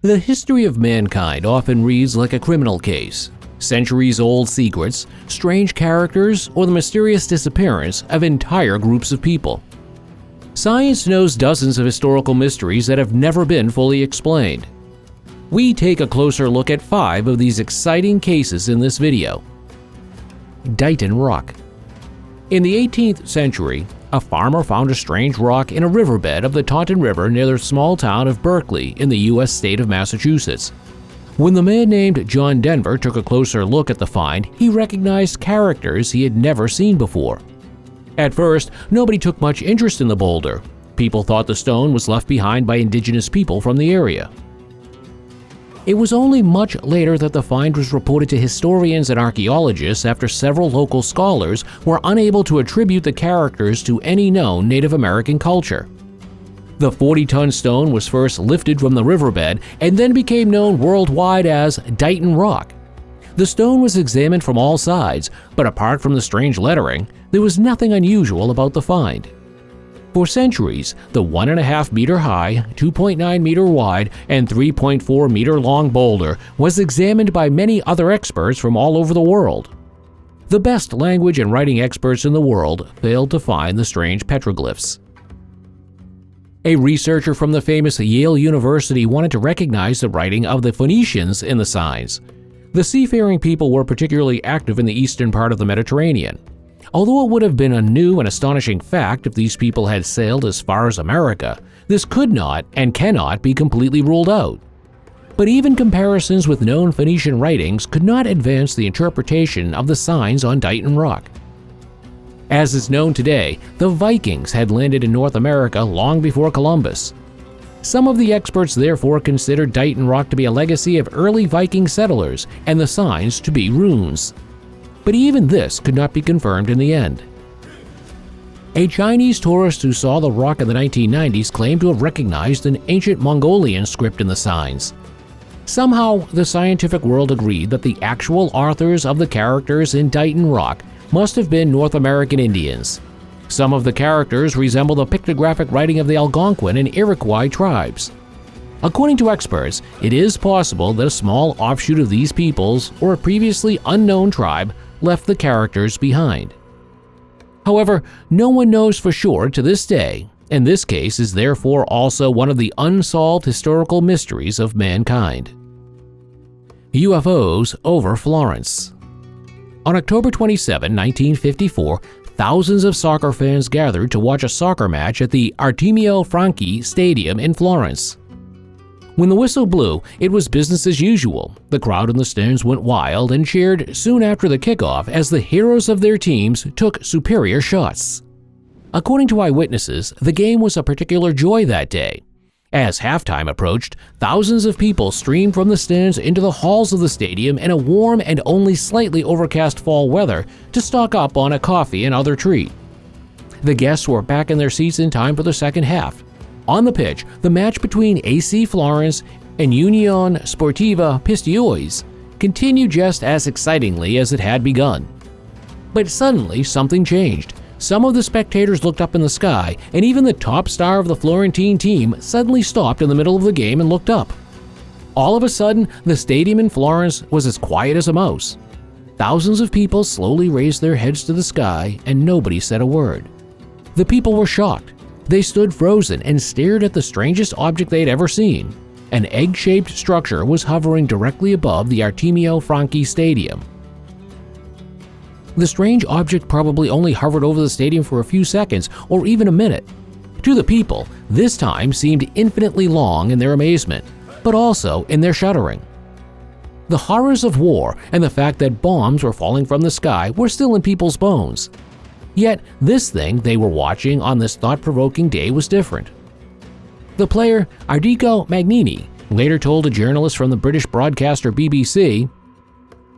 The history of mankind often reads like a criminal case. Centuries-old secrets, strange characters, or the mysterious disappearance of entire groups of people. Science knows dozens of historical mysteries that have never been fully explained. We take a closer look at 5 of these exciting cases in this video. Dion Rock. In the 18th century, a farmer found a strange rock in a riverbed of the Taunton River near the small town of Berkeley in the U.S. state of Massachusetts. When the man named John Denver took a closer look at the find, he recognized characters he had never seen before. At first, nobody took much interest in the boulder. People thought the stone was left behind by indigenous people from the area. It was only much later that the find was reported to historians and archaeologists after several local scholars were unable to attribute the characters to any known Native American culture. The 40-ton stone was first lifted from the riverbed and then became known worldwide as Dion Rock. The stone was examined from all sides, but apart from the strange lettering, there was nothing unusual about the find. For centuries, the 1.5-meter high, 2.9-meter wide, and 3.4-meter long boulder was examined by many other experts from all over the world. The best language and writing experts in the world failed to find the strange petroglyphs. A researcher from the famous Yale University wanted to recognize the writing of the Phoenicians in the signs. The seafaring people were particularly active in the eastern part of the Mediterranean. Although it would have been a new and astonishing fact if these people had sailed as far as America, this could not and cannot be completely ruled out. But even comparisons with known Phoenician writings could not advance the interpretation of the signs on Dion Rock. As is known today, the Vikings had landed in North America long before Columbus. Some of the experts therefore considered Dion Rock to be a legacy of early Viking settlers and the signs to be runes. But even this could not be confirmed in the end. A Chinese tourist who saw the rock in the 1990s claimed to have recognized an ancient Mongolian script in the signs. Somehow, the scientific world agreed that the actual authors of the characters in Dion Rock must have been North American Indians. Some of the characters resemble the pictographic writing of the Algonquin and Iroquois tribes. According to experts, it is possible that a small offshoot of these peoples or a previously unknown tribe left the characters behind. However, no one knows for sure to this day, and this case is therefore also one of the unsolved historical mysteries of mankind. UFOs over Florence. On October 27, 1954, thousands of soccer fans gathered to watch a soccer match at the Artemio Franchi Stadium in Florence. When the whistle blew, it was business as usual. The crowd in the stands went wild and cheered soon after the kickoff as the heroes of their teams took superior shots. According to eyewitnesses, the game was a particular joy that day. As halftime approached, thousands of people streamed from the stands into the halls of the stadium in a warm and only slightly overcast fall weather to stock up on a coffee and other treat. The guests were back in their seats in time for the second half. On the pitch, the match between AC Florence and Union Sportiva Pistoiese continued just as excitingly as it had begun. But suddenly, something changed. Some of the spectators looked up in the sky, and even the top star of the Florentine team suddenly stopped in the middle of the game and looked up. All of a sudden, the stadium in Florence was as quiet as a mouse. Thousands of people slowly raised their heads to the sky, and nobody said a word. The people were shocked. They stood frozen and stared at the strangest object they'd ever seen. An egg-shaped structure was hovering directly above the Artemio Franchi Stadium. The strange object probably only hovered over the stadium for a few seconds or even a minute. To the people, this time seemed infinitely long in their amazement, but also in their shuddering. The horrors of war and the fact that bombs were falling from the sky were still in people's bones. Yet, this thing they were watching on this thought-provoking day was different. The player, Ardico Magnini, later told a journalist from the British broadcaster BBC,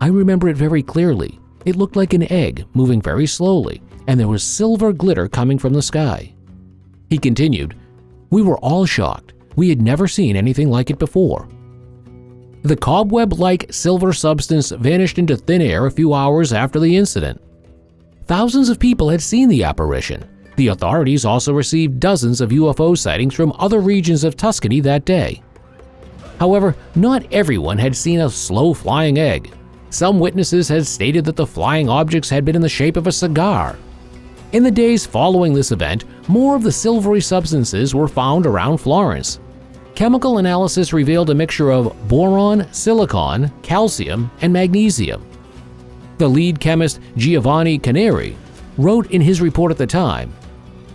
"I remember it very clearly. It looked like an egg, moving very slowly, and there was silver glitter coming from the sky." He continued, "We were all shocked. We had never seen anything like it before." The cobweb-like silver substance vanished into thin air a few hours after the incident. Thousands of people had seen the apparition. The authorities also received dozens of UFO sightings from other regions of Tuscany that day. However, not everyone had seen a slow flying egg. Some witnesses had stated that the flying objects had been in the shape of a cigar. In the days following this event, more of the silvery substances were found around Florence. Chemical analysis revealed a mixture of boron, silicon, calcium, and magnesium. The lead chemist Giovanni Caneri wrote in his report at the time,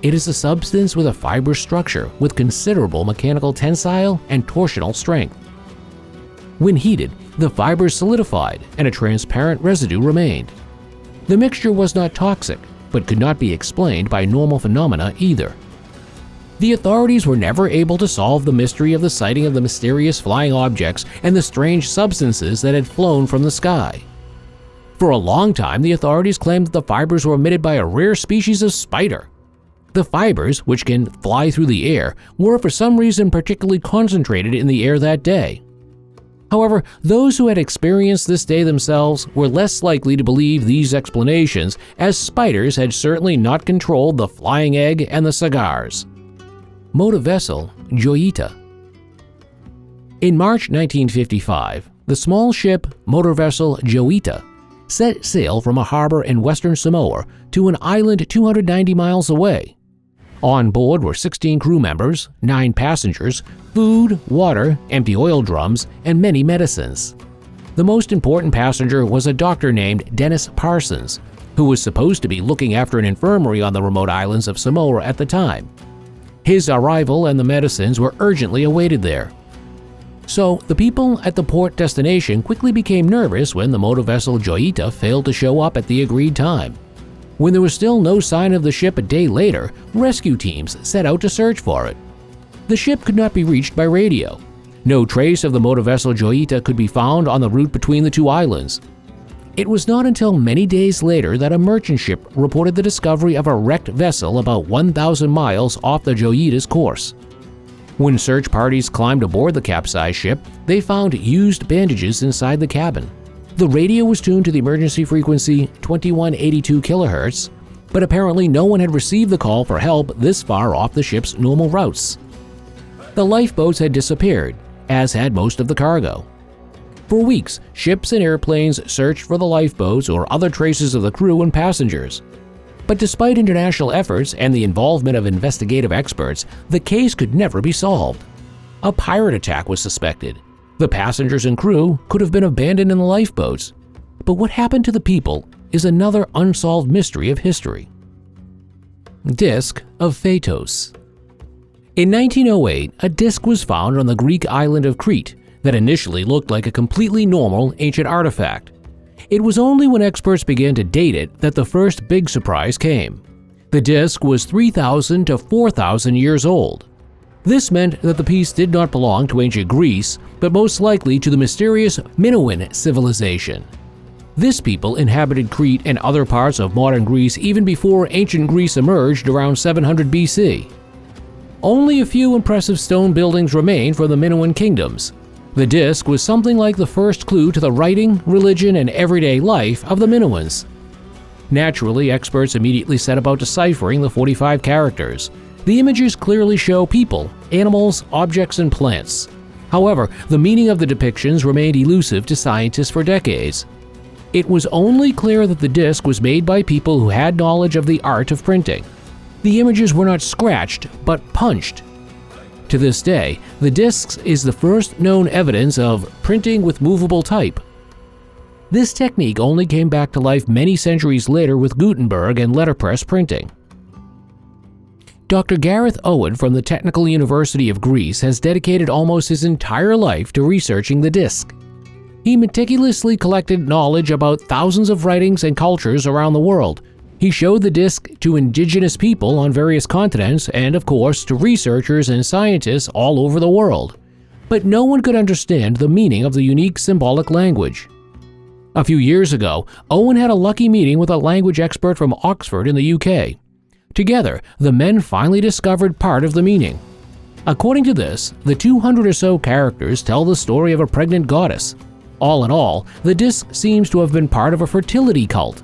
"It is a substance with a fibrous structure with considerable mechanical tensile and torsional strength. When heated, the fibers solidified and a transparent residue remained. The mixture was not toxic, but could not be explained by normal phenomena either." The authorities were never able to solve the mystery of the sighting of the mysterious flying objects and the strange substances that had flown from the sky. For a long time, the authorities claimed that the fibers were emitted by a rare species of spider. The fibers, which can fly through the air, were for some reason particularly concentrated in the air that day. However, those who had experienced this day themselves were less likely to believe these explanations, as spiders had certainly not controlled the flying egg and the cigars. Motor vessel Joita. In March 1955, the small ship motor vessel Joita set sail from a harbor in western Samoa to an island 290 miles away. On board were 16 crew members, 9 passengers, food, water, empty oil drums, and many medicines. The most important passenger was a doctor named Dennis Parsons, who was supposed to be looking after an infirmary on the remote islands of Samoa at the time. His arrival and the medicines were urgently awaited there. So, the people at the port destination quickly became nervous when the motor vessel Joita failed to show up at the agreed time. When there was still no sign of the ship a day later, rescue teams set out to search for it. The ship could not be reached by radio. No trace of the motor vessel Joita could be found on the route between the two islands. It was not until many days later that a merchant ship reported the discovery of a wrecked vessel about 1,000 miles off the Joita's course. When search parties climbed aboard the capsized ship, they found used bandages inside the cabin. The radio was tuned to the emergency frequency 2182 kHz, but apparently no one had received the call for help this far off the ship's normal routes. The lifeboats had disappeared, as had most of the cargo. For weeks, ships and airplanes searched for the lifeboats or other traces of the crew and passengers. But despite international efforts and the involvement of investigative experts, the case could never be solved. A pirate attack was suspected. The passengers and crew could have been abandoned in the lifeboats. But what happened to the people is another unsolved mystery of history. Disk of Fatos. In 1908, a disk was found on the Greek island of Crete that initially looked like a completely normal ancient artifact. It was only when experts began to date it that the first big surprise came. The disk was 3,000 to 4,000 years old. This meant that the piece did not belong to ancient Greece, but most likely to the mysterious Minoan civilization. This people inhabited Crete and other parts of modern Greece even before ancient Greece emerged around 700 BC. Only a few impressive stone buildings remain from the Minoan kingdoms. The disk was something like the first clue to the writing, religion, and everyday life of the Minoans. Naturally, experts immediately set about deciphering the 45 characters. The images clearly show people, animals, objects, and plants. However, the meaning of the depictions remained elusive to scientists for decades. It was only clear that the disk was made by people who had knowledge of the art of printing. The images were not scratched, but punched. To this day, the disk is the first known evidence of printing with movable type. This technique only came back to life many centuries later with Gutenberg and letterpress printing. Dr. Gareth Owen from the Technical University of Greece has dedicated almost his entire life to researching the disk. He meticulously collected knowledge about thousands of writings and cultures around the world. He showed the disk to indigenous people on various continents and, of course, to researchers and scientists all over the world. But no one could understand the meaning of the unique symbolic language. A few years ago, Owen had a lucky meeting with a language expert from Oxford in the UK. Together, the men finally discovered part of the meaning. According to this, the 200 or so characters tell the story of a pregnant goddess. All in all, the disk seems to have been part of a fertility cult.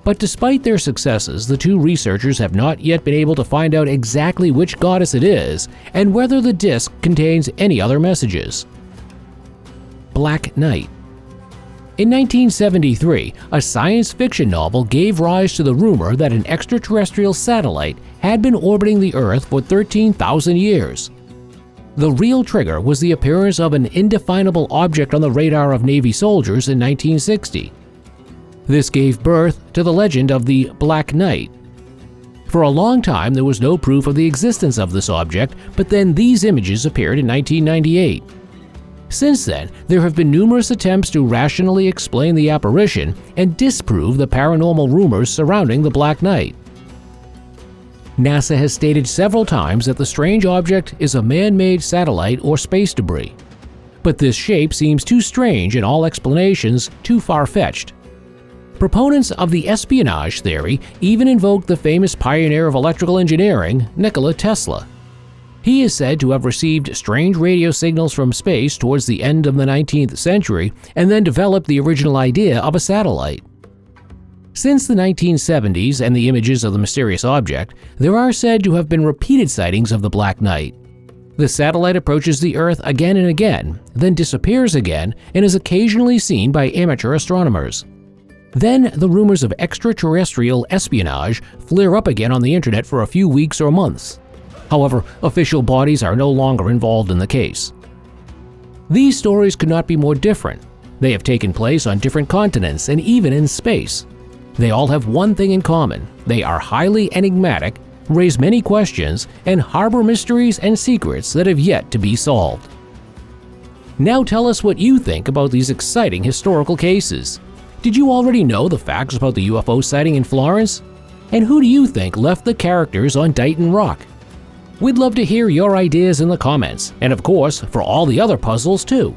But despite their successes, the two researchers have not yet been able to find out exactly which goddess it is and whether the disk contains any other messages. black night. In 1973, a science fiction novel gave rise to the rumor that an extraterrestrial satellite had been orbiting the Earth for 13,000 years. The real trigger was the appearance of an indefinable object on the radar of Navy soldiers in 1960. This gave birth to the legend of the Black Knight. For a long time, there was no proof of the existence of this object, but then these images appeared in 1998. Since then, there have been numerous attempts to rationally explain the apparition and disprove the paranormal rumors surrounding the Black Knight. NASA has stated several times that the strange object is a man-made satellite or space debris. But this shape seems too strange and all explanations too far-fetched. Proponents of the espionage theory even invoked the famous pioneer of electrical engineering, Nikola Tesla. He is said to have received strange radio signals from space towards the end of the 19th century and then developed the original idea of a satellite. Since the 1970s and the images of the mysterious object, there are said to have been repeated sightings of the Black Knight. The satellite approaches the Earth again and again, then disappears again, and is occasionally seen by amateur astronomers. Then the rumors of extraterrestrial espionage flare up again on the internet for a few weeks or months. However, official bodies are no longer involved in the case. These stories could not be more different. They have taken place on different continents and even in space. They all have one thing in common: they are highly enigmatic, raise many questions, and harbor mysteries and secrets that have yet to be solved. Now tell us what you think about these exciting historical cases. Did you already know the facts about the UFO sighting in Florence? And who do you think left the characters on Dion Rock? We'd love to hear your ideas in the comments, and of course, for all the other puzzles too.